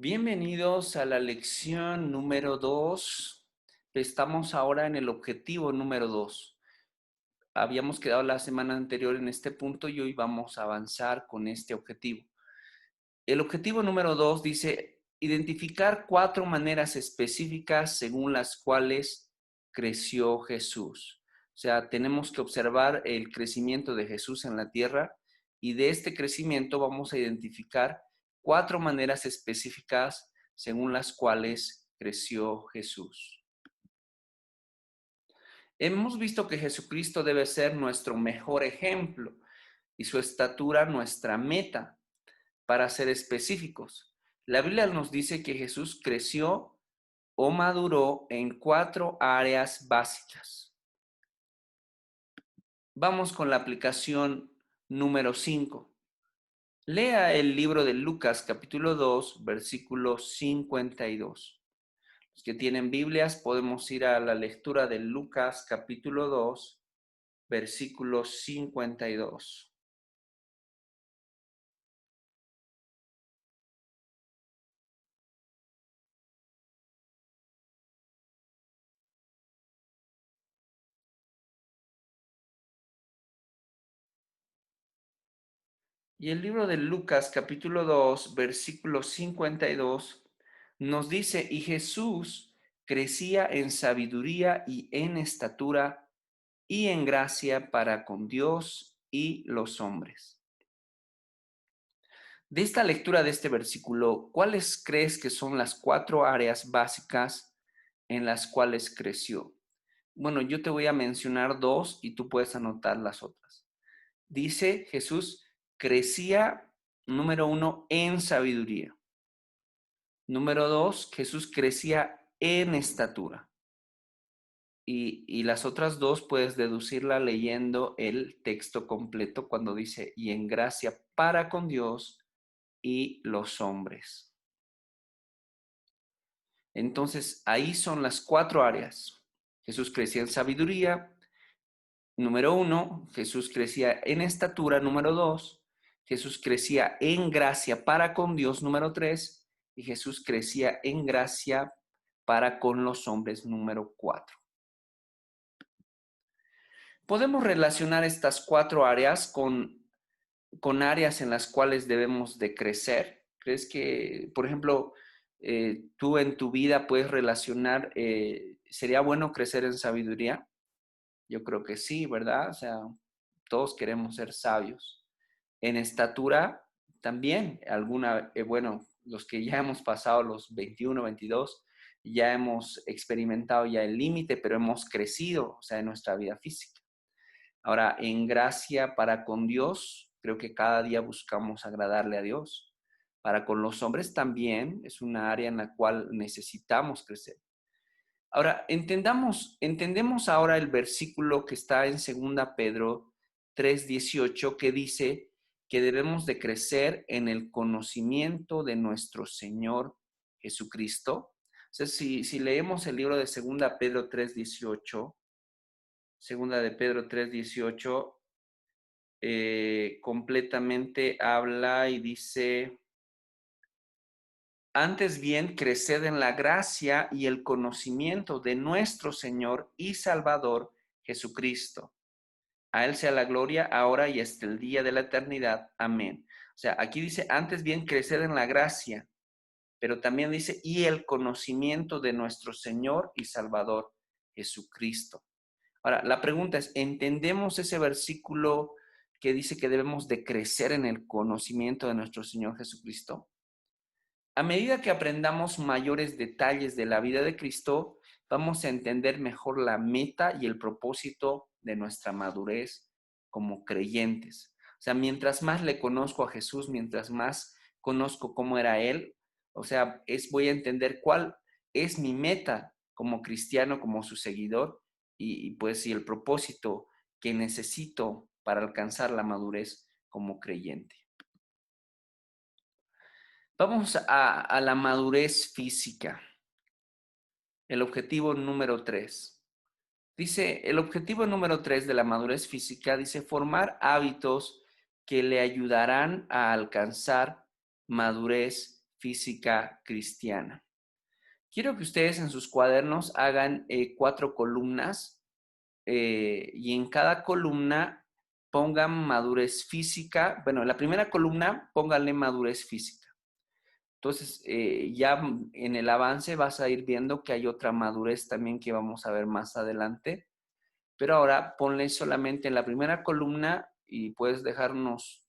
Bienvenidos a la lección número 2. Estamos ahora en el objetivo número 2. Habíamos quedado la semana anterior en este punto y hoy vamos a avanzar con este objetivo. El objetivo número 2 dice identificar 4 maneras específicas según las cuales creció Jesús. O sea, tenemos que observar el crecimiento de Jesús en la tierra y de este crecimiento vamos a identificar 4 maneras específicas según las cuales creció Jesús. Hemos visto que Jesucristo debe ser nuestro mejor ejemplo y su estatura nuestra meta. Para ser específicos, la Biblia nos dice que Jesús creció o maduró en 4 áreas básicas. Vamos con la aplicación número 5. Lea el libro de Lucas capítulo 2, versículo 52. Los que tienen Biblias podemos ir a la lectura de Lucas capítulo 2, versículo 52. Y el libro de Lucas capítulo 2, versículo 52 nos dice, y Jesús crecía en sabiduría y en estatura y en gracia para con Dios y los hombres. De esta lectura de este versículo, ¿cuáles crees que son las 4 áreas básicas en las cuales creció? Bueno, yo te voy a mencionar 2 y tú puedes anotar las otras. Dice Jesús, crecía, número 1, en sabiduría. Número 2, Jesús crecía en estatura. Y las otras 2 puedes deducirla leyendo el texto completo cuando dice, y en gracia para con Dios y los hombres. Entonces, ahí son las 4 áreas. Jesús crecía en sabiduría. Número 1, Jesús crecía en estatura. Número 2, Jesús crecía en gracia para con Dios. Número 3, y Jesús crecía en gracia para con los hombres. Número 4. Podemos relacionar estas 4 áreas con áreas en las cuales debemos de crecer. ¿Crees que, por ejemplo, tú en tu vida puedes relacionar, sería bueno crecer en sabiduría? Yo creo que sí, ¿verdad? O sea, todos queremos ser sabios. En estatura también, bueno, los que ya hemos pasado los 21, 22, ya hemos experimentado ya el límite, pero hemos crecido, o sea, en nuestra vida física. Ahora, en gracia para con Dios, creo que cada día buscamos agradarle a Dios. Para con los hombres también es una área en la cual necesitamos crecer. Ahora, entendemos ahora el versículo que está en 2 Pedro 3:18 que dice que debemos de crecer en el conocimiento de nuestro Señor Jesucristo. O sea, si leemos el libro de 2 Pedro 3:18, 2 Pedro 3:18, completamente habla y dice, antes bien, creced en la gracia y el conocimiento de nuestro Señor y Salvador Jesucristo. A Él sea la gloria ahora y hasta el día de la eternidad. Amén. O sea, aquí dice, antes bien, creced en la gracia, pero también dice, y el conocimiento de nuestro Señor y Salvador Jesucristo. Ahora, la pregunta es, ¿entendemos ese versículo que dice que debemos de crecer en el conocimiento de nuestro Señor Jesucristo? A medida que aprendamos mayores detalles de la vida de Cristo, vamos a entender mejor la meta y el propósito de nuestra madurez como creyentes. O sea, mientras más le conozco a Jesús, mientras más conozco cómo era Él, o sea, voy a entender cuál es mi meta como cristiano, como su seguidor, y pues y el propósito que necesito para alcanzar la madurez como creyente. Vamos a la madurez física, el objetivo número 3. Dice, el objetivo número 3 de la madurez física dice formar hábitos que le ayudarán a alcanzar madurez física cristiana. Quiero que ustedes en sus cuadernos hagan 4 columnas y en cada columna pongan madurez física. Bueno, en la primera columna pónganle madurez física. Entonces, ya en el avance vas a ir viendo que hay otra madurez también que vamos a ver más adelante. Pero ahora ponle solamente en la primera columna y puedes dejar unos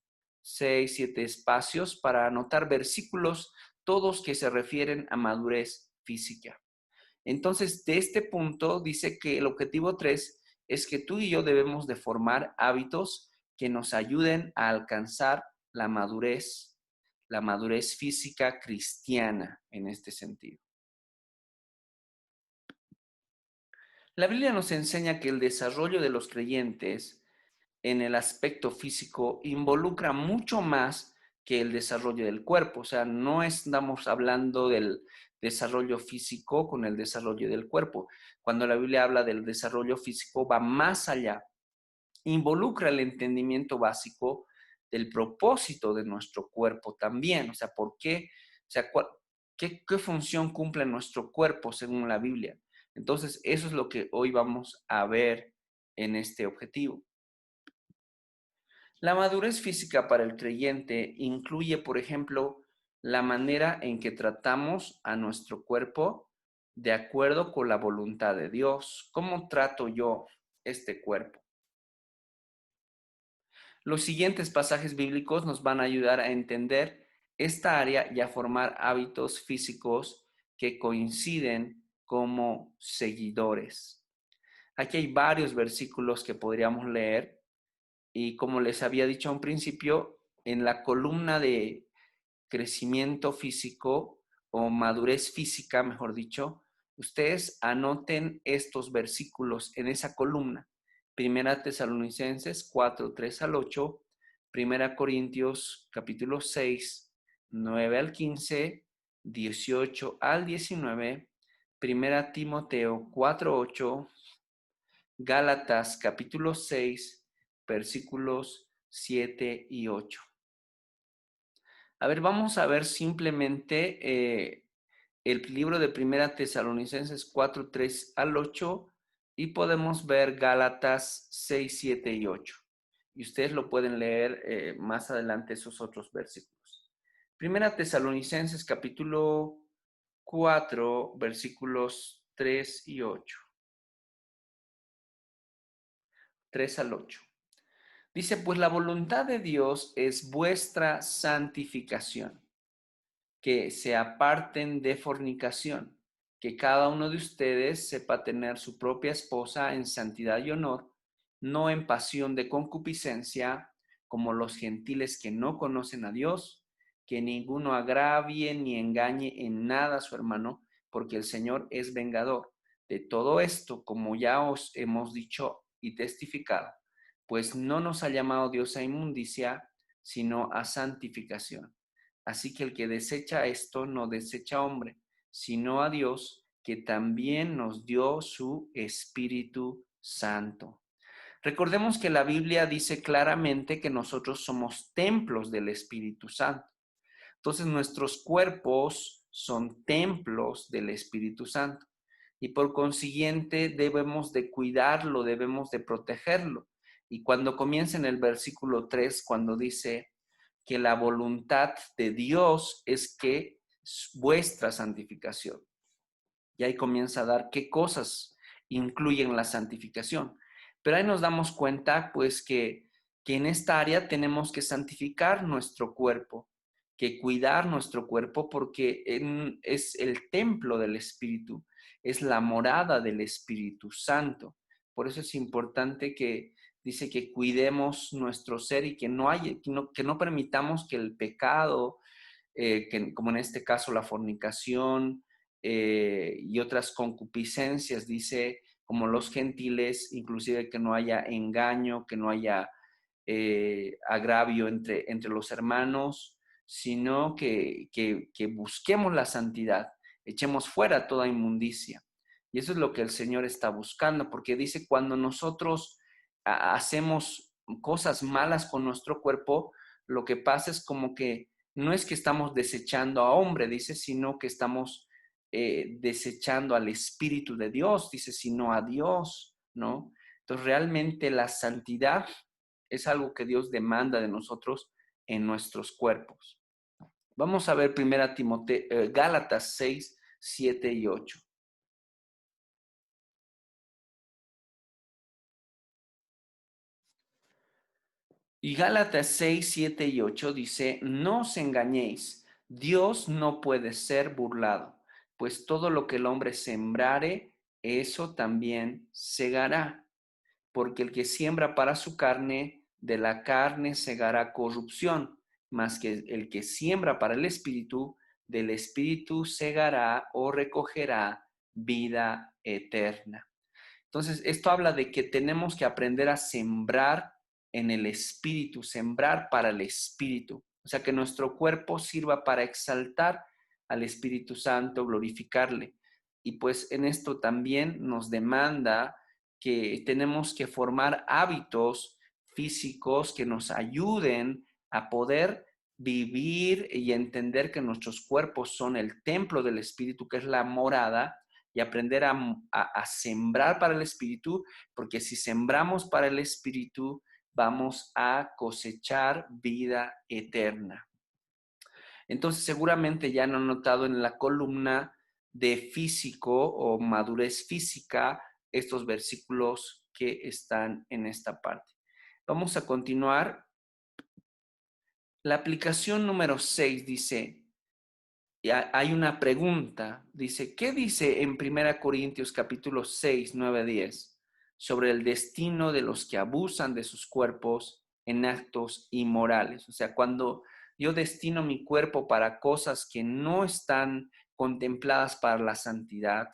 6, 7 espacios para anotar versículos, todos que se refieren a madurez física. Entonces, de este punto dice que el objetivo 3 es que tú y yo debemos de formar hábitos que nos ayuden a alcanzar la madurez física cristiana en este sentido. La Biblia nos enseña que el desarrollo de los creyentes en el aspecto físico involucra mucho más que el desarrollo del cuerpo. O sea, no estamos hablando del desarrollo físico con el desarrollo del cuerpo. Cuando la Biblia habla del desarrollo físico, va más allá. Involucra el entendimiento básico del propósito de nuestro cuerpo también. O sea, ¿por qué? O sea, ¿qué función cumple nuestro cuerpo según la Biblia? Entonces, eso es lo que hoy vamos a ver en este objetivo. La madurez física para el creyente incluye, por ejemplo, la manera en que tratamos a nuestro cuerpo de acuerdo con la voluntad de Dios. ¿Cómo trato yo este cuerpo? Los siguientes pasajes bíblicos nos van a ayudar a entender esta área y a formar hábitos físicos que coinciden como seguidores. Aquí hay varios versículos que podríamos leer y como les había dicho a un principio, en la columna de crecimiento físico o madurez física, mejor dicho, ustedes anoten estos versículos en esa columna. Primera Tesalonicenses 4, 3 al 8, Primera Corintios capítulo 6, 9 al 15, 18 al 19, Primera Timoteo 4, 8, Gálatas capítulo 6, versículos 7 y 8. A ver, vamos a ver simplemente el libro de Primera Tesalonicenses 4, 3 al 8 y podemos ver Gálatas 6, 7 y 8. Y ustedes lo pueden leer más adelante esos otros versículos. Primera Tesalonicenses capítulo 4, versículos 3 y 8. 3 al 8. Dice, pues la voluntad de Dios es vuestra santificación, que se aparten de fornicación, que cada uno de ustedes sepa tener su propia esposa en santidad y honor, no en pasión de concupiscencia, como los gentiles que no conocen a Dios, que ninguno agravie ni engañe en nada a su hermano, porque el Señor es vengador de todo esto, como ya os hemos dicho y testificado, pues no nos ha llamado Dios a inmundicia, sino a santificación. Así que el que desecha esto no desecha a hombre, sino a Dios, que también nos dio su Espíritu Santo. Recordemos que la Biblia dice claramente que nosotros somos templos del Espíritu Santo. Entonces nuestros cuerpos son templos del Espíritu Santo y por consiguiente debemos de cuidarlo, debemos de protegerlo. Y cuando comienza en el versículo 3, cuando dice que la voluntad de Dios es que vuestra santificación. Y ahí comienza a dar qué cosas incluyen la santificación. Pero ahí nos damos cuenta, pues, que en esta área tenemos que santificar nuestro cuerpo, que cuidar nuestro cuerpo, porque es el templo del Espíritu, es la morada del Espíritu Santo. Por eso es importante que dice que cuidemos nuestro ser y que no permitamos que el pecado, como en este caso la fornicación y otras concupiscencias, dice, como los gentiles, inclusive que no haya engaño, que no haya agravio entre los hermanos, sino que busquemos la santidad, echemos fuera toda inmundicia. Y eso es lo que el Señor está buscando, porque dice, cuando nosotros hacemos cosas malas con nuestro cuerpo, lo que pasa es como que no es que estamos desechando a hombre, dice, sino que estamos desechando al Espíritu de Dios, dice, sino a Dios, ¿no? Entonces, realmente la santidad es algo que Dios demanda de nosotros en nuestros cuerpos. Vamos a ver primera Gálatas 6, 7 y 8. Y Gálatas 6, 7 y 8 dice, no os engañéis, Dios no puede ser burlado, pues todo lo que el hombre sembrare, eso también segará. Porque el que siembra para su carne, de la carne segará corrupción, mas que el que siembra para el espíritu, del espíritu segará o recogerá vida eterna. Entonces, esto habla de que tenemos que aprender a sembrar en el espíritu, sembrar para el espíritu. O sea, que nuestro cuerpo sirva para exaltar al Espíritu Santo, glorificarle. Y pues en esto también nos demanda que tenemos que formar hábitos físicos que nos ayuden a poder vivir y entender que nuestros cuerpos son el templo del Espíritu, que es la morada, y aprender a sembrar para el Espíritu, porque si sembramos para el Espíritu, vamos a cosechar vida eterna. Entonces, seguramente ya han notado en la columna de físico o madurez física estos versículos que están en esta parte. Vamos a continuar. La aplicación número 6 dice, hay una pregunta, dice, ¿qué dice en 1 Corintios capítulo 6, 9, 10 sobre el destino de los que abusan de sus cuerpos en actos inmorales? O sea, cuando yo destino mi cuerpo para cosas que no están contempladas para la santidad,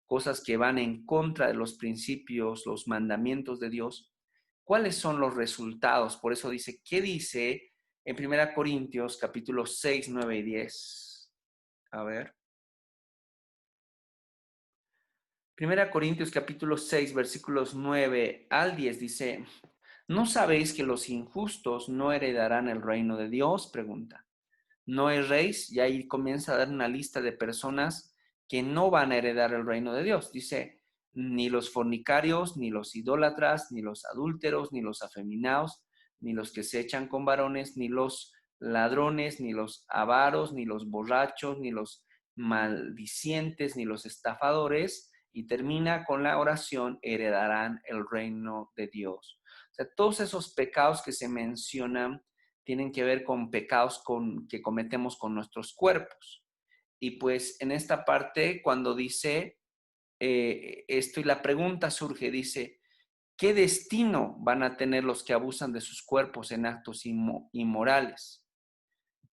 cosas que van en contra de los principios, los mandamientos de Dios, ¿cuáles son los resultados? Por eso dice, ¿qué dice en 1 Corintios capítulo 6, 9 y 10? A ver. 1 Corintios capítulo 6, versículos 9 al 10 dice, ¿no sabéis que los injustos no heredarán el reino de Dios? Pregunta. No erréis, y ahí comienza a dar una lista de personas que no van a heredar el reino de Dios. Dice, ni los fornicarios, ni los idólatras, ni los adúlteros, ni los afeminados, ni los que se echan con varones, ni los ladrones, ni los avaros, ni los borrachos, ni los maldicientes, ni los estafadores, y termina con la oración, heredarán el reino de Dios. O sea, todos esos pecados que se mencionan tienen que ver con pecados que cometemos con nuestros cuerpos. Y pues en esta parte, cuando dice esto y la pregunta surge, dice, ¿qué destino van a tener los que abusan de sus cuerpos en actos inmorales?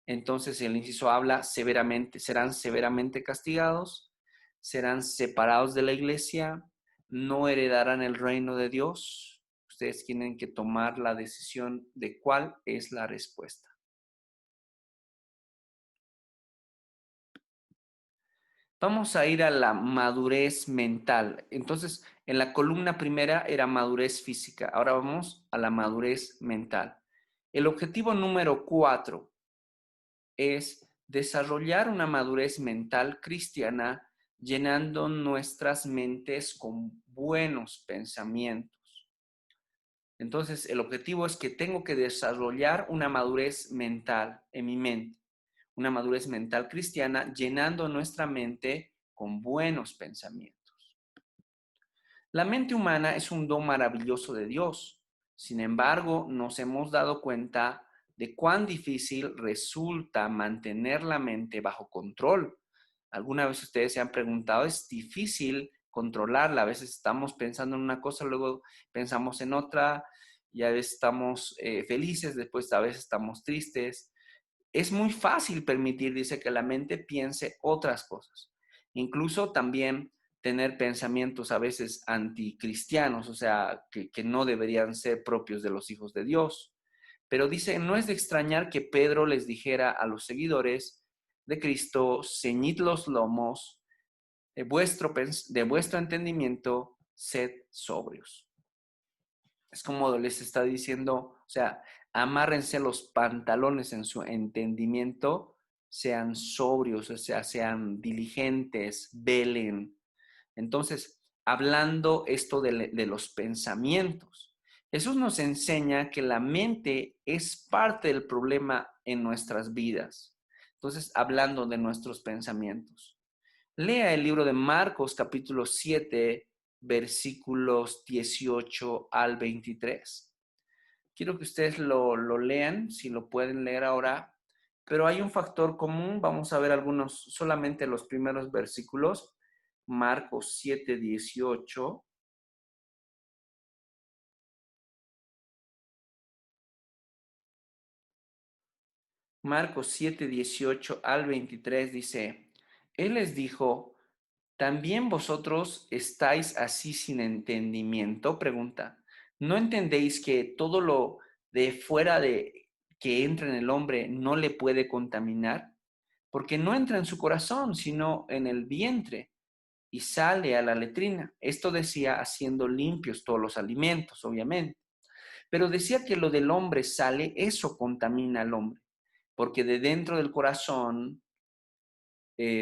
Entonces el inciso habla severamente, serán severamente castigados, serán separados de la iglesia, no heredarán el reino de Dios. Ustedes tienen que tomar la decisión de cuál es la respuesta. Vamos a ir a la madurez mental. Entonces, en la columna primera era madurez física. Ahora vamos a la madurez mental. El objetivo número 4 es desarrollar una madurez mental cristiana llenando nuestras mentes con buenos pensamientos. Entonces, el objetivo es que tengo que desarrollar una madurez mental en mi mente, una madurez mental cristiana llenando nuestra mente con buenos pensamientos. La mente humana es un don maravilloso de Dios. Sin embargo, nos hemos dado cuenta de cuán difícil resulta mantener la mente bajo control. ¿Alguna vez ustedes se han preguntado, es difícil controlarla? A veces estamos pensando en una cosa, luego pensamos en otra, y a veces estamos felices, después a veces estamos tristes. Es muy fácil permitir, dice, que la mente piense otras cosas. Incluso también tener pensamientos a veces anticristianos, o sea, que no deberían ser propios de los hijos de Dios. Pero dice, no es de extrañar que Pedro les dijera a los seguidores de Cristo, ceñid los lomos de vuestro entendimiento, sed sobrios. Es como les está diciendo, o sea, Amárrense los pantalones en su entendimiento, sean sobrios, o sea, sean diligentes, velen. Entonces, hablando esto de los pensamientos, Jesús nos enseña que la mente es parte del problema en nuestras vidas. Entonces, hablando de nuestros pensamientos. Lea el libro de Marcos capítulo 7, versículos 18 al 23. Quiero que ustedes lo lean, si lo pueden leer ahora, pero hay un factor común. Vamos a ver algunos, solamente los primeros versículos. Marcos 7, 18. Marcos 7, 18 al 23 dice, Él les dijo, ¿también vosotros estáis así sin entendimiento? Pregunta. ¿No entendéis que todo lo de fuera de que entra en el hombre no le puede contaminar? Porque no entra en su corazón, sino en el vientre y sale a la letrina. Esto decía haciendo limpios todos los alimentos, obviamente. Pero decía que lo del hombre sale, eso contamina al hombre, porque de dentro del corazón,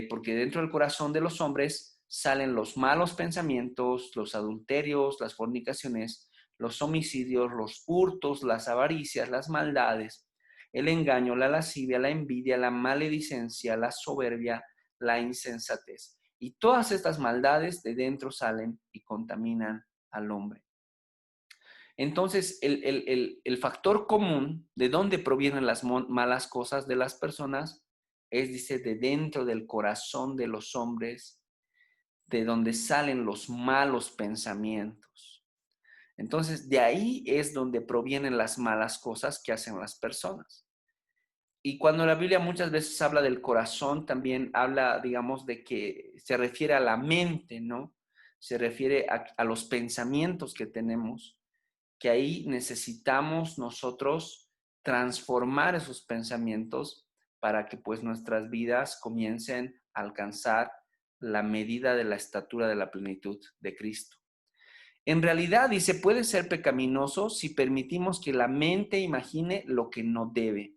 porque dentro del corazón de los hombres salen los malos pensamientos, los adulterios, las fornicaciones, los homicidios, los hurtos, las avaricias, las maldades, el engaño, la lascivia, la envidia, la maledicencia, la soberbia, la insensatez. Y todas estas maldades de dentro salen y contaminan al hombre. Entonces, el factor común de dónde provienen las malas cosas de las personas es, dice, de dentro del corazón de los hombres, de donde salen los malos pensamientos. Entonces, de ahí es donde provienen las malas cosas que hacen las personas. Y cuando la Biblia muchas veces habla del corazón, también habla, digamos, de que se refiere a la mente, ¿no? Se refiere a los pensamientos que tenemos, que ahí necesitamos nosotros transformar esos pensamientos para que pues nuestras vidas comiencen a alcanzar la medida de la estatura de la plenitud de Cristo. En realidad, dice, puede ser pecaminoso si permitimos que la mente imagine lo que no debe.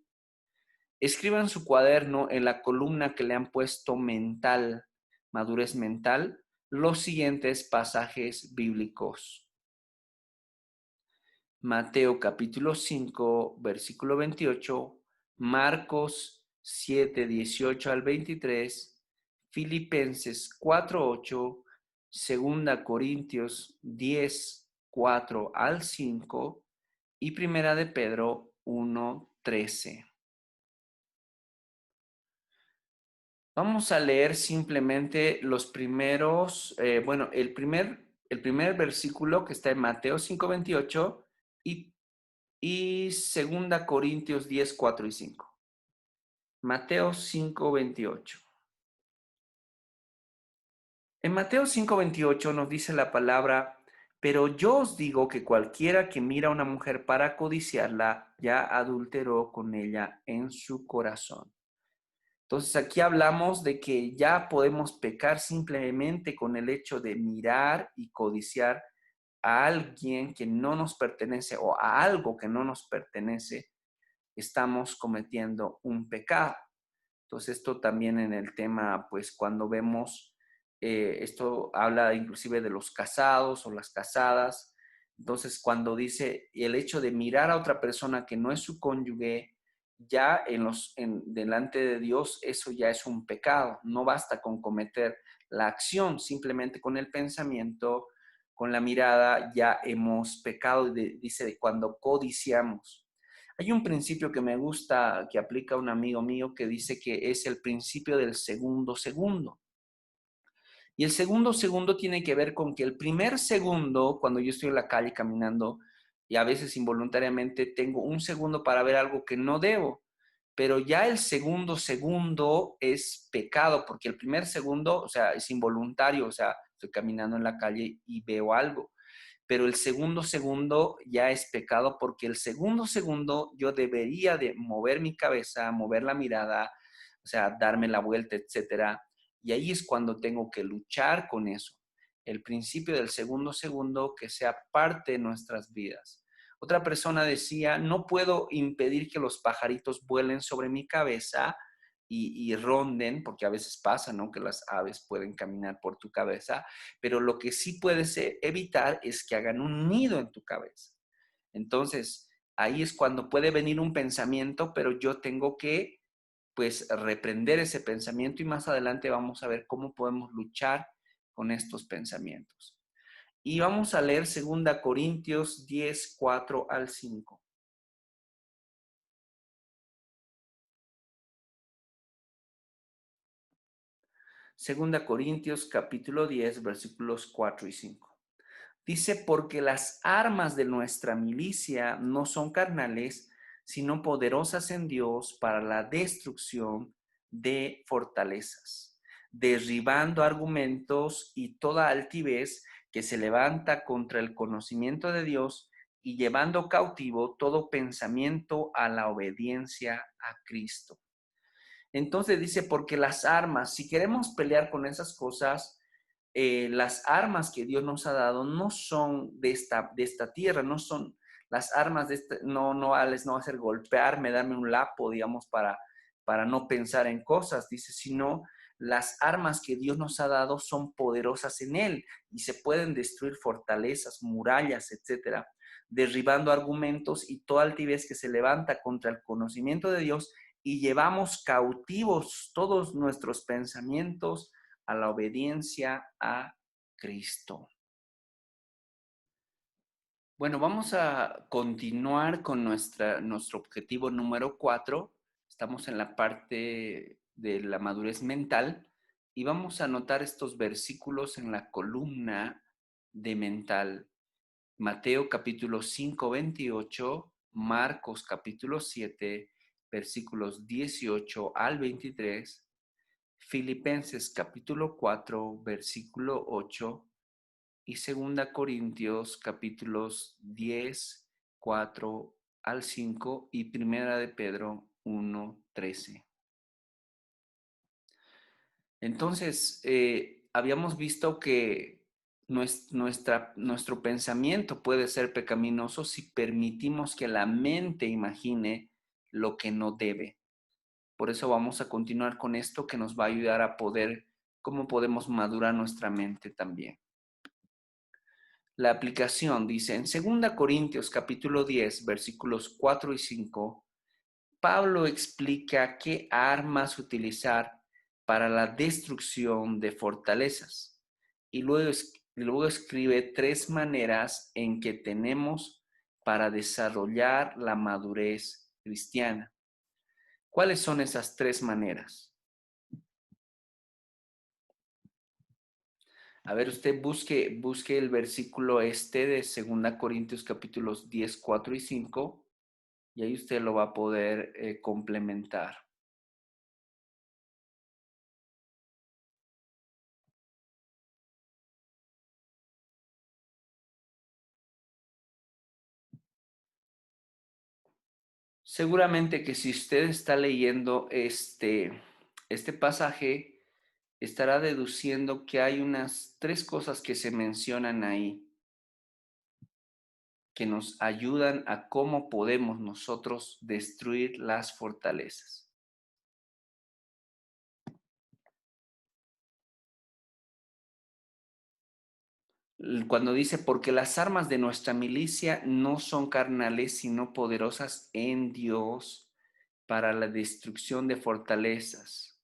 Escriba en su cuaderno, en la columna que le han puesto mental, madurez mental, los siguientes pasajes bíblicos. Mateo capítulo 5, versículo 28, Marcos 7, 18 al 23, Filipenses 4, 8, Segunda Corintios 10, 4 al 5 y Primera de Pedro 1, 13. Vamos a leer simplemente los primeros, el primer versículo que está en Mateo 5, 28 y 2 Corintios 10, 4 y 5. Mateo 5, 28. En Mateo 5, 28 nos dice la palabra, pero yo os digo que cualquiera que mira a una mujer para codiciarla, ya adulteró con ella en su corazón. Entonces aquí hablamos de que ya podemos pecar simplemente con el hecho de mirar y codiciar a alguien que no nos pertenece o a algo que no nos pertenece, estamos cometiendo un pecado. Entonces esto también en el tema, pues cuando vemos, esto habla inclusive de los casados o las casadas. Entonces cuando dice el hecho de mirar a otra persona que no es su cónyuge, ya delante de Dios eso ya es un pecado. No basta con cometer la acción, simplemente con el pensamiento, con la mirada ya hemos pecado. Dice de cuando codiciamos. Hay un principio que me gusta, que aplica un amigo mío, que dice que es el principio del segundo segundo. Y el segundo segundo tiene que ver con que el primer segundo, cuando yo estoy en la calle caminando, y a veces involuntariamente tengo un segundo para ver algo que no debo, pero ya el segundo segundo es pecado, porque el primer segundo, o sea, es involuntario, o sea, estoy caminando en la calle y veo algo, pero el segundo segundo ya es pecado porque el segundo segundo yo debería de mover mi cabeza, mover la mirada, o sea, darme la vuelta, etcétera. Y ahí es cuando tengo que luchar con eso. El principio del segundo segundo que sea parte de nuestras vidas. Otra persona decía, no puedo impedir que los pajaritos vuelen sobre mi cabeza y ronden, porque a veces pasa, ¿no? Que las aves pueden caminar por tu cabeza, pero lo que sí puedes evitar es que hagan un nido en tu cabeza. Entonces, ahí es cuando puede venir un pensamiento, pero yo tengo que, pues, reprender ese pensamiento y más adelante vamos a ver cómo podemos luchar con estos pensamientos. Y vamos a leer 2 Corintios 10, 4 al 5. 2 Corintios capítulo 10, versículos 4 y 5. Dice, porque las armas de nuestra milicia no son carnales, sino poderosas en Dios para la destrucción de fortalezas, derribando argumentos y toda altivez que se levanta contra el conocimiento de Dios y llevando cautivo todo pensamiento a la obediencia a Cristo. Entonces dice, porque las armas, si queremos pelear con esas cosas, las armas que Dios nos ha dado no son de esta tierra, no son las armas de este, no va a hacer golpearme, darme un lapo, digamos, para no pensar en cosas, dice, sino las armas que Dios nos ha dado son poderosas en Él y se pueden destruir fortalezas, murallas, etcétera, derribando argumentos y toda altivez que se levanta contra el conocimiento de Dios y llevamos cautivos todos nuestros pensamientos a la obediencia a Cristo. Bueno, vamos a continuar con nuestro objetivo número 4. Estamos en la parte de la madurez mental y vamos a anotar estos versículos en la columna de mental. Mateo capítulo 5, 28, Marcos capítulo 7, versículos 18 al 23, Filipenses capítulo 4, versículo 8 y 2 capítulos 10, 4 al 5 y Primera de Pedro 1, 13. Entonces, habíamos visto que nuestro pensamiento puede ser pecaminoso si permitimos que la mente imagine lo que no debe. Por eso vamos a continuar con esto que nos va a ayudar a poder, cómo podemos madurar nuestra mente también. La aplicación dice en 2 Corintios capítulo 10, versículos 4 y 5, Pablo explica qué armas utilizar para la destrucción de fortalezas y luego escribe 3 maneras en que tenemos para desarrollar la madurez cristiana. ¿Cuáles son esas 3 maneras? A ver, usted busque el versículo de 2 Corintios capítulos 10, 4 y 5 y ahí usted lo va a poder complementar. Seguramente que si usted está leyendo este pasaje, estará deduciendo que hay unas 3 cosas que se mencionan ahí, que nos ayudan a cómo podemos nosotros destruir las fortalezas. Cuando dice, porque las armas de nuestra milicia no son carnales, sino poderosas en Dios para la destrucción de fortalezas.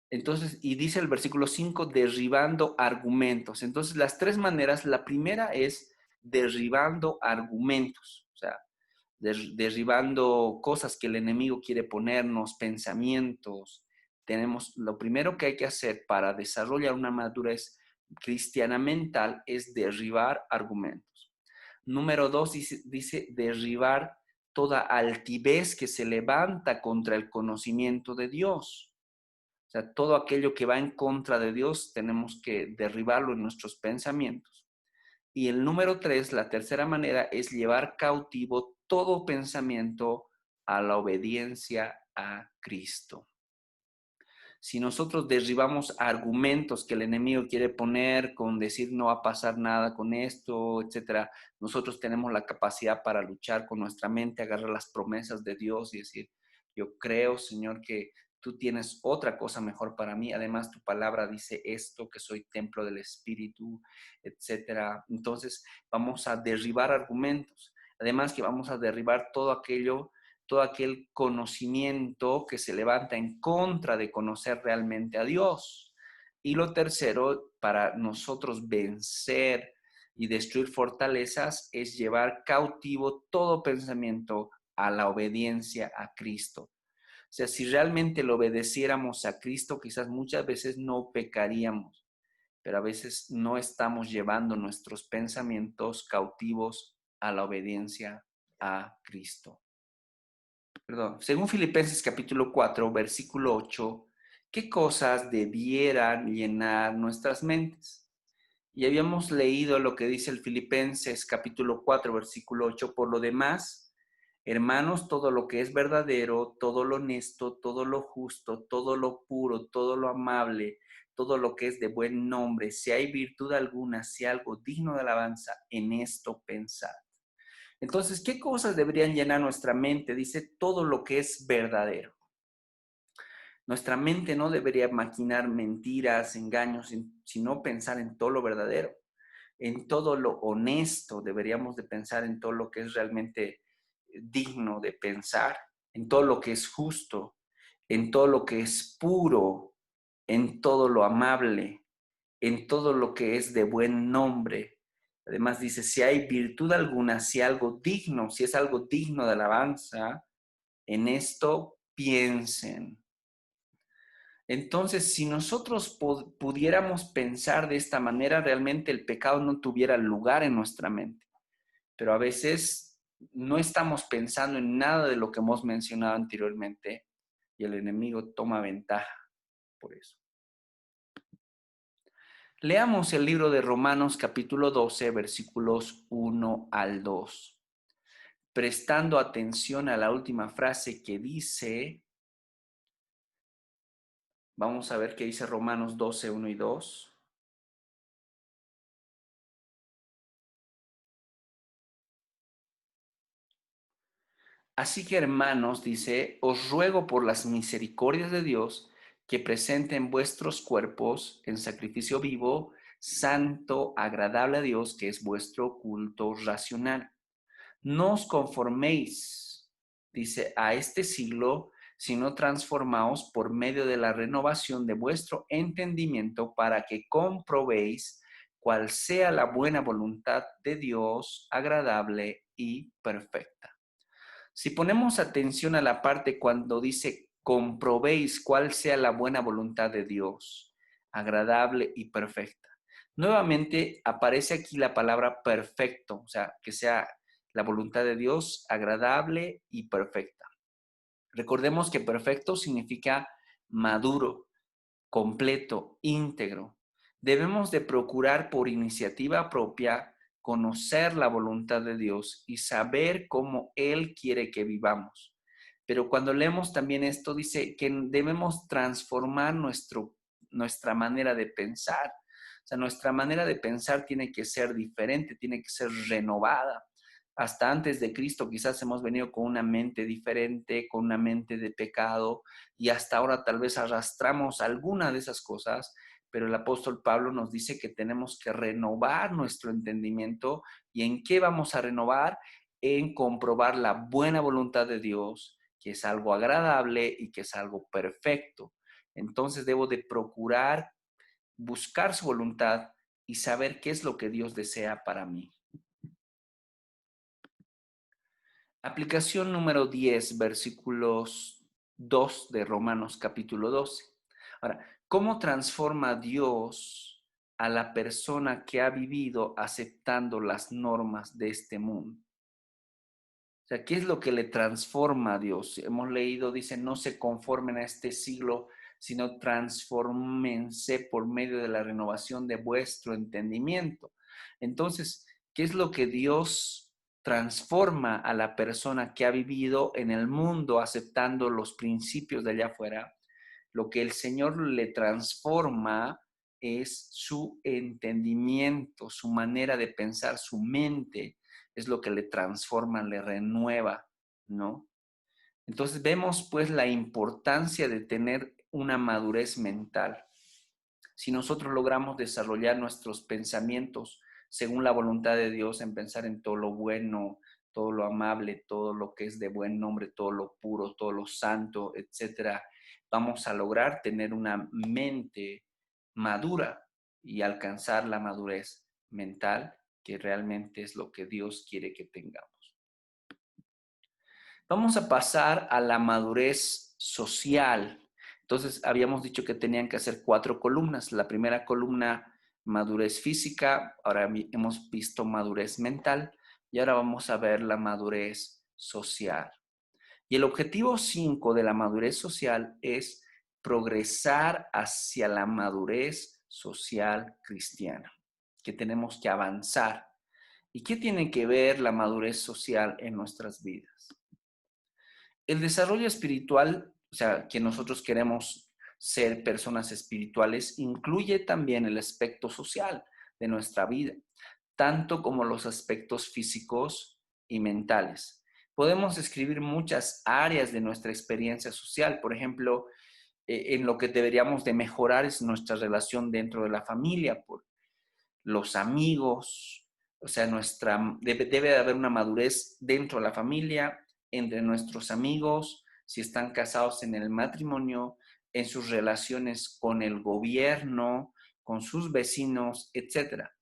Entonces, y dice el versículo 5, derribando argumentos. Entonces, las 3 maneras, la primera es derribando argumentos, o sea, derribando cosas que el enemigo quiere ponernos, pensamientos. Lo primero que hay que hacer para desarrollar una madurez cristiana mental es derribar argumentos. Número 2 dice derribar toda altivez que se levanta contra el conocimiento de Dios. O sea, todo aquello que va en contra de Dios tenemos que derribarlo en nuestros pensamientos. Y el número 3, la tercera manera, es llevar cautivo todo pensamiento a la obediencia a Cristo. si nosotros derribamos argumentos que el enemigo quiere poner con decir no va a pasar nada con esto, etcétera, nosotros tenemos la capacidad para luchar con nuestra mente, agarrar las promesas de Dios y decir, yo creo, Señor, que tú tienes otra cosa mejor para mí. Además, tu palabra dice esto, que soy templo del Espíritu, etcétera. Entonces, vamos a derribar argumentos. Además, que vamos a derribar todo aquel conocimiento que se levanta en contra de conocer realmente a Dios. Y lo tercero, para nosotros vencer y destruir fortalezas, es llevar cautivo todo pensamiento a la obediencia a Cristo. O sea, si realmente lo obedeciéramos a Cristo, quizás muchas veces no pecaríamos, pero a veces no estamos llevando nuestros pensamientos cautivos a la obediencia a Cristo. Perdón, según Filipenses capítulo 4, versículo 8, ¿qué cosas debieran llenar nuestras mentes? Y habíamos leído lo que dice el Filipenses capítulo 4, versículo 8, por lo demás, hermanos, todo lo que es verdadero, todo lo honesto, todo lo justo, todo lo puro, todo lo amable, todo lo que es de buen nombre, si hay virtud alguna, si algo digno de alabanza, en esto pensad. Entonces, ¿qué cosas deberían llenar nuestra mente? Dice todo lo que es verdadero. Nuestra mente no debería maquinar mentiras, engaños, sino pensar en todo lo verdadero, en todo lo honesto. Deberíamos de pensar en todo lo que es realmente digno de pensar, en todo lo que es justo, en todo lo que es puro, en todo lo amable, en todo lo que es de buen nombre. Además dice, si hay virtud alguna, si algo digno, si es algo digno de alabanza, en esto piensen. Entonces, si nosotros pudiéramos pensar de esta manera, realmente el pecado no tuviera lugar en nuestra mente. Pero a veces no estamos pensando en nada de lo que hemos mencionado anteriormente y el enemigo toma ventaja por eso. Leamos el libro de Romanos capítulo 12, versículos 1 al 2, prestando atención a la última frase que dice, vamos a ver qué dice Romanos 12, 1 y 2. Así que hermanos, dice, os ruego por las misericordias de Dios que presenten vuestros cuerpos en sacrificio vivo, santo, agradable a Dios, que es vuestro culto racional. No os conforméis, dice, a este siglo, sino transformaos por medio de la renovación de vuestro entendimiento para que comprobéis cuál sea la buena voluntad de Dios, agradable y perfecta. Si ponemos atención a la parte cuando dice comprobéis cuál sea la buena voluntad de Dios, agradable y perfecta. Nuevamente aparece aquí la palabra perfecto, o sea, que sea la voluntad de Dios agradable y perfecta. Recordemos que perfecto significa maduro, completo, íntegro. Debemos de procurar por iniciativa propia conocer la voluntad de Dios y saber cómo Él quiere que vivamos. Pero cuando leemos también esto, dice que debemos transformar nuestra manera de pensar. O sea, nuestra manera de pensar tiene que ser diferente, tiene que ser renovada. Hasta antes de Cristo quizás hemos venido con una mente diferente, con una mente de pecado, y hasta ahora tal vez arrastramos alguna de esas cosas, pero el apóstol Pablo nos dice que tenemos que renovar nuestro entendimiento. ¿Y en qué vamos a renovar? En comprobar la buena voluntad de Dios, que es algo agradable y que es algo perfecto. Entonces debo de procurar buscar su voluntad y saber qué es lo que Dios desea para mí. Aplicación número 10, versículos 2 de Romanos capítulo 12. Ahora, ¿cómo transforma Dios a la persona que ha vivido aceptando las normas de este mundo? O sea, ¿qué es lo que le transforma a Dios? Hemos leído, dice, no se conformen a este siglo, sino transfórmense por medio de la renovación de vuestro entendimiento. Entonces, ¿qué es lo que Dios transforma a la persona que ha vivido en el mundo aceptando los principios de allá afuera? Lo que el Señor le transforma es su entendimiento, su manera de pensar, su mente, es lo que le transforma, le renueva, ¿no? Entonces vemos pues la importancia de tener una madurez mental. Si nosotros logramos desarrollar nuestros pensamientos según la voluntad de Dios, en pensar en todo lo bueno, todo lo amable, todo lo que es de buen nombre, todo lo puro, todo lo santo, etcétera, vamos a lograr tener una mente madura y alcanzar la madurez mental, que realmente es lo que Dios quiere que tengamos. Vamos a pasar a la madurez social. Entonces, habíamos dicho que tenían que hacer 4 columnas. La primera columna, madurez física. Ahora hemos visto madurez mental. Y ahora vamos a ver la madurez social. Y el objetivo 5 de la madurez social es progresar hacia la madurez social cristiana, que tenemos que avanzar. ¿Y qué tiene que ver la madurez social en nuestras vidas? El desarrollo espiritual, o sea, que nosotros queremos ser personas espirituales, incluye también el aspecto social de nuestra vida, tanto como los aspectos físicos y mentales. Podemos describir muchas áreas de nuestra experiencia social. Por ejemplo, en lo que deberíamos de mejorar es nuestra relación dentro de la familia, por los amigos, o sea, debe de haber una madurez dentro de la familia, entre nuestros amigos, si están casados en el matrimonio, en sus relaciones con el gobierno, con sus vecinos, etcétera.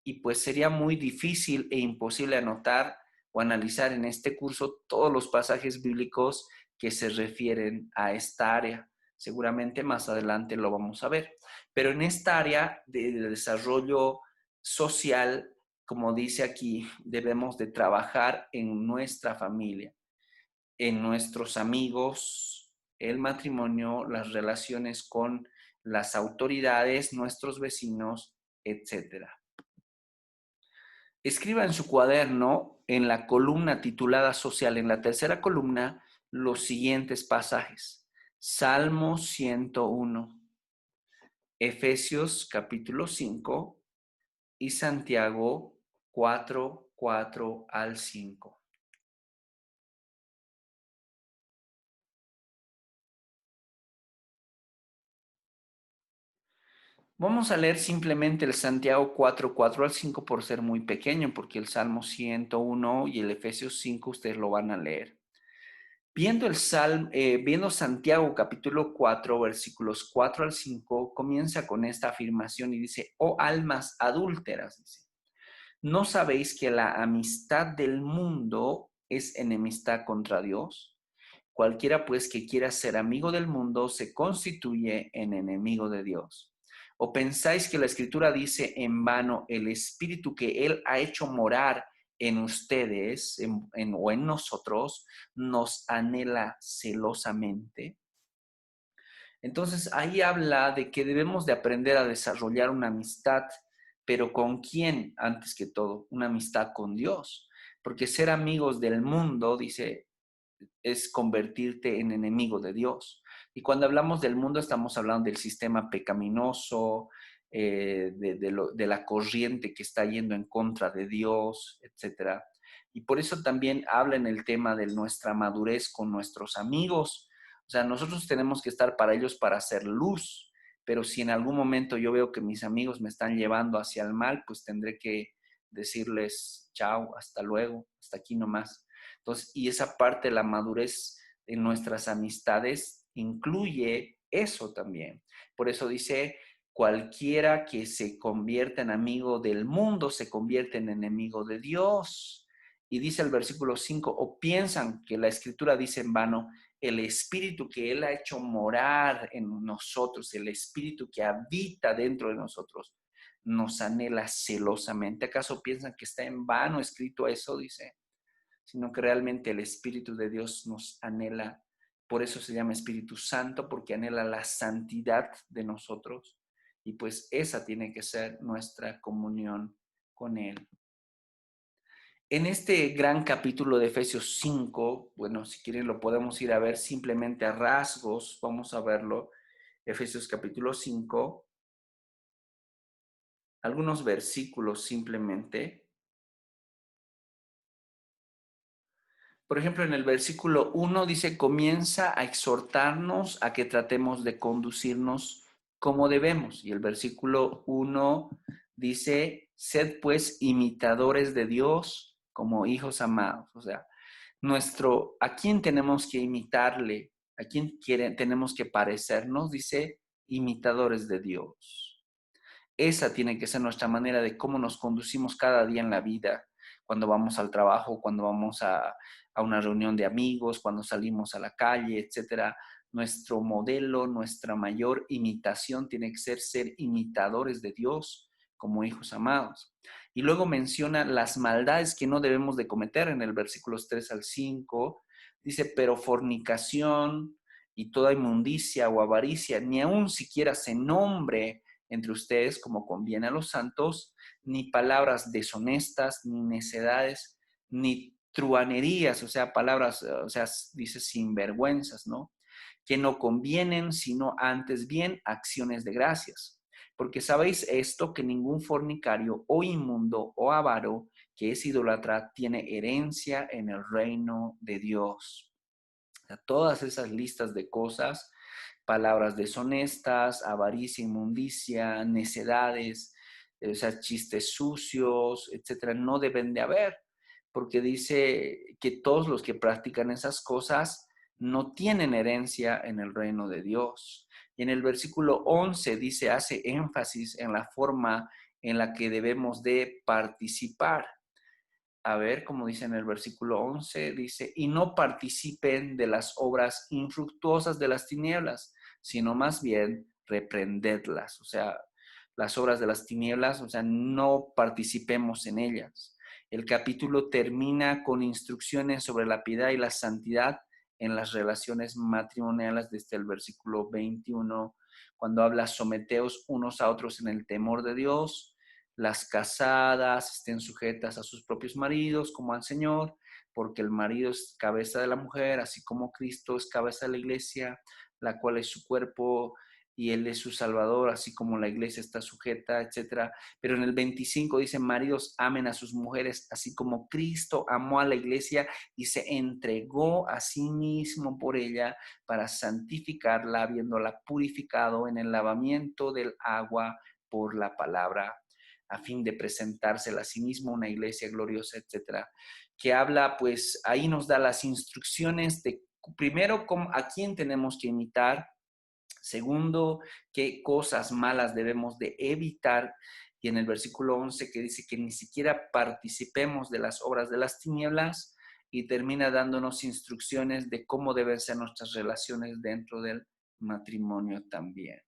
Y pues sería muy difícil e imposible anotar o analizar en este curso todos los pasajes bíblicos que se refieren a esta área. Seguramente más adelante lo vamos a ver. Pero en esta área de desarrollo social, como dice aquí, debemos de trabajar en nuestra familia, en nuestros amigos, el matrimonio, las relaciones con las autoridades, nuestros vecinos, etcétera. Escriba en su cuaderno, en la columna titulada Social, en la tercera columna, los siguientes pasajes. Salmo 101, Efesios capítulo 5 y Santiago 4, 4 al 5. Vamos a leer simplemente el Santiago 4, 4 al 5 por ser muy pequeño, porque el Salmo 101 y el Efesios 5 ustedes lo van a leer. Viendo Santiago capítulo 4, versículos 4 al 5, comienza con esta afirmación y dice, oh almas adúlteras, dice, ¿no sabéis que la amistad del mundo es enemistad contra Dios? Cualquiera pues que quiera ser amigo del mundo se constituye en enemigo de Dios. ¿O pensáis que la Escritura dice en vano el Espíritu que Él ha hecho morar en ustedes o en nosotros nos anhela celosamente? Entonces ahí habla de que debemos de aprender a desarrollar una amistad, pero ¿con quién? Antes que todo, una amistad con Dios. Porque ser amigos del mundo, dice, es convertirte en enemigo de Dios. Y cuando hablamos del mundo estamos hablando del sistema pecaminoso, de la corriente que está yendo en contra de Dios, etcétera. Y por eso también habla en el tema de nuestra madurez con nuestros amigos. O sea, nosotros tenemos que estar para ellos para hacer luz, pero si en algún momento yo veo que mis amigos me están llevando hacia el mal, pues tendré que decirles chao, hasta luego, hasta aquí nomás. Entonces, y esa parte de la madurez en nuestras amistades incluye eso también. Por eso dice, cualquiera que se convierta en amigo del mundo se convierte en enemigo de Dios. Y dice el versículo 5, o piensan que la escritura dice en vano, el espíritu que Él ha hecho morar en nosotros, el espíritu que habita dentro de nosotros, nos anhela celosamente. ¿Acaso piensan que está en vano escrito eso? Dice, sino que realmente el Espíritu de Dios nos anhela. Por eso se llama Espíritu Santo, porque anhela la santidad de nosotros. Y pues esa tiene que ser nuestra comunión con Él. En este gran capítulo de Efesios 5, bueno, si quieren lo podemos ir a ver simplemente a rasgos, vamos a verlo. Efesios capítulo 5, algunos versículos simplemente. Por ejemplo, en el versículo 1 dice, comienza a exhortarnos a que tratemos de conducirnos como debemos. Y el versículo 1 dice, sed pues imitadores de Dios como hijos amados. O sea, ¿a quién tenemos que imitarle? ¿A quién tenemos que parecernos? Dice, imitadores de Dios. Esa tiene que ser nuestra manera de cómo nos conducimos cada día en la vida, cuando vamos al trabajo, cuando vamos a una reunión de amigos, cuando salimos a la calle, etcétera. Nuestro modelo, nuestra mayor imitación tiene que ser imitadores de Dios como hijos amados. Y luego menciona las maldades que no debemos de cometer en el versículos 3 al 5. Dice, pero fornicación y toda inmundicia o avaricia, ni aun siquiera se nombre entre ustedes como conviene a los santos, ni palabras deshonestas, ni necedades, ni truanerías, o sea, palabras, o sea, dice sinvergüenzas, ¿no? Que no convienen, sino antes bien acciones de gracias. Porque sabéis esto, que ningún fornicario o inmundo o avaro que es idólatra tiene herencia en el reino de Dios. O sea, todas esas listas de cosas, palabras deshonestas, avaricia, inmundicia, necedades, o sea, chistes sucios, etcétera, no deben de haber, porque dice que todos los que practican esas cosas no tienen herencia en el reino de Dios. Y en el versículo 11 dice, hace énfasis en la forma en la que debemos de participar. A ver, como dice en el versículo 11, dice, y no participen de las obras infructuosas de las tinieblas, sino más bien reprendedlas. O sea, las obras de las tinieblas, o sea, no participemos en ellas. El capítulo termina con instrucciones sobre la piedad y la santidad en las relaciones matrimoniales desde el versículo 21, cuando habla someteos unos a otros en el temor de Dios. Las casadas estén sujetas a sus propios maridos como al Señor, porque el marido es cabeza de la mujer, así como Cristo es cabeza de la iglesia, la cual es su cuerpo y Él es su Salvador, así como la iglesia está sujeta, etcétera. Pero en el 25 dice, maridos amen a sus mujeres, así como Cristo amó a la iglesia y se entregó a sí mismo por ella para santificarla, habiéndola purificado en el lavamiento del agua por la palabra, a fin de presentársela a sí mismo una iglesia gloriosa, etcétera, que habla, pues ahí nos da las instrucciones de, primero, a quién tenemos que imitar, segundo, qué cosas malas debemos de evitar, y en el versículo 11 que dice que ni siquiera participemos de las obras de las tinieblas, y termina dándonos instrucciones de cómo deben ser nuestras relaciones dentro del matrimonio también.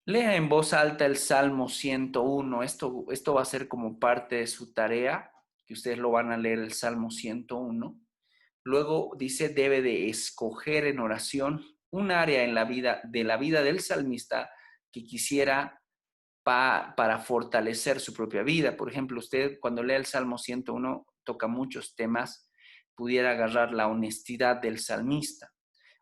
Lea en voz alta el Salmo 101. Esto va a ser como parte de su tarea, que ustedes lo van a leer el Salmo 101. Luego dice, debe de escoger en oración un área en la vida del salmista que quisiera para fortalecer su propia vida. Por ejemplo, usted cuando lea el Salmo 101 toca muchos temas, pudiera agarrar la honestidad del salmista,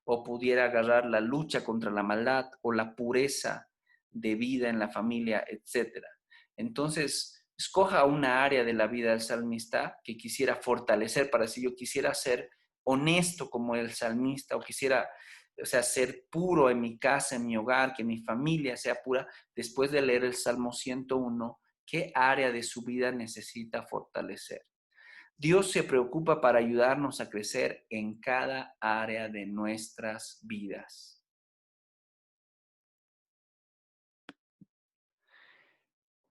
o pudiera agarrar la lucha contra la maldad o la pureza de vida en la familia, etcétera. Entonces, escoja una área de la vida del salmista que quisiera fortalecer para si yo quisiera ser honesto como el salmista, o quisiera, o sea, ser puro en mi casa, en mi hogar, que mi familia sea pura. Después de leer el Salmo 101, ¿qué área de su vida necesita fortalecer? Dios se preocupa para ayudarnos a crecer en cada área de nuestras vidas.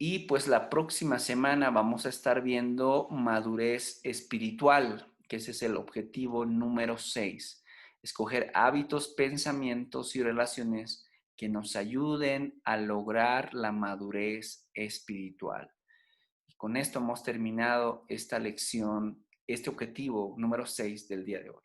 Y pues la próxima semana vamos a estar viendo madurez espiritual, que ese es el objetivo número 6. Escoger hábitos, pensamientos y relaciones que nos ayuden a lograr la madurez espiritual. Y con esto hemos terminado esta lección, este objetivo número 6 del día de hoy.